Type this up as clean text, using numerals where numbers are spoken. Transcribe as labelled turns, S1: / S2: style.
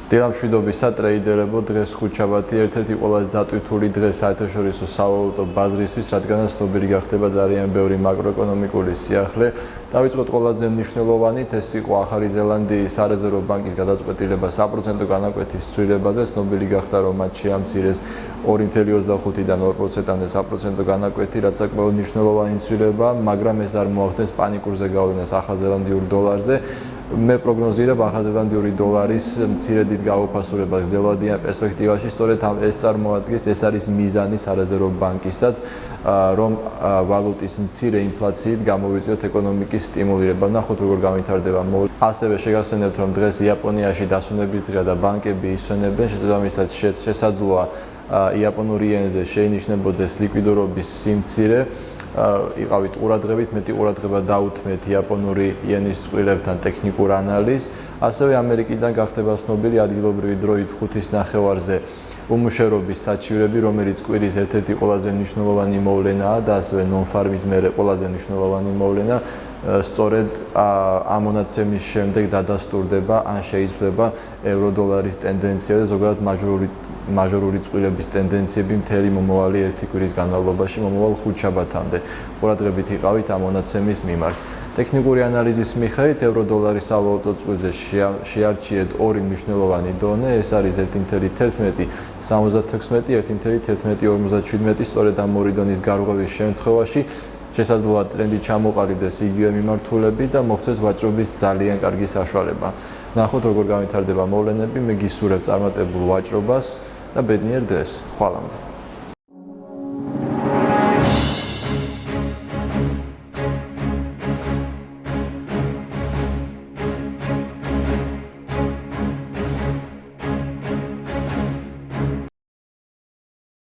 S1: დილამშვიდობისა ტრეიდერებო, დღეს ხუთშაბათი ერთ-ერთი ყველაზე დატვირთული დღე საერთაშორისო სავალუტო ბაზრისთვის, რადგანაც ცნობილი გახდება ძალიან ბევრი მაკროეკონომიკური სიახლე. დავიწყოთ ყველაზე მნიშვნელოვანით, ეს იყო ახალი ზელანდიის სარეზერვო ბანკის გადაწყვეტილება 1% განაკვეთის ცვლილებაზე. ცნობილი გახდა, რომ მათ შეამცირეს 2.25-დან 2%-მდე 1% განაკვეთი, რაც საკმაოდ მნიშვნელოვანი ცვლილება, მაგრამ ეს არ მოახდენს პანიკურზე გავლენას ახალზელანდიურ დოლარზე. მე პროგნოზირებ ახალზელანდიური დოლარის მცირე დიდ გაუფასურებას გრძელვადიან პერსპექტივაში, სწორედ ეს წარმოადგენს, ეს არის მიზანი სარეზერვო ბანკისაც, რომ ვალუტის მცირე ინფლაციით გამოვიწვიოთ ეკონომიკის სტიმულირება. ნახოთ როგორ განვითარდება. ასევე შეგახსენებთ, რომ დღეს იაპონიაში დასვენების დღეა და ბანკები ისვენებენ, შესაბამისად შესაძლოა იაპონური ენაზე შეინიშნებოდეს ლიკვიდურობის სიმცირე. იყავით ყურადღებით, მეტი ყურადღება დაუთმეთ იაპონური იენის წყვილებთან ტექნიკურ ანალიზს. ასევე ამერიკიდან გახდება ცნობილი ადგილობრივი დროით 5:30-ზე უმუშევრობის საჩივრები, რომელიც კვირის ერთ-ერთი ყველაზე მნიშვნელოვანი მოვლენაა და ასევე ნონ-ფარმის მერე ყველაზე მნიშვნელოვანი მოვლენა. სწორედ ამ მონაცემის შემდეგ დადასტურდება ან შეიცვლება ევრო-დოლარის ტენდენცია და ზოგადად მაჟორული წყვილების ტენდენციები მთელი მომავალი ერთი კვირის განმავლობაში, მომავალ ხუთშაბათამდე. ყურადღებით იყავით ამ მონაცემის მიმართ. ტექნიკური ანალიზის მიხედვით ევრო-დოლარის სავალუტო წყვილზე შეარჩიეთ ორი მნიშვნელოვანი დონე, ეს არის 1.11.76, 1.11.57. სწორედ ამ ორი დონის გარღვევის შემთხვევაში შესაძლოა ტრენდი ჩამოყალიბდეს იგივე მიმართულებით და მოხდეს ვაჭრობის ძალიან კარგი საშუალება. ნახოთ როგორ განვითარდება მოვლენები, მე გისურვებ წარმატებულ ვაჭრობას და ბედნიერ დღეს. ხვალამდე.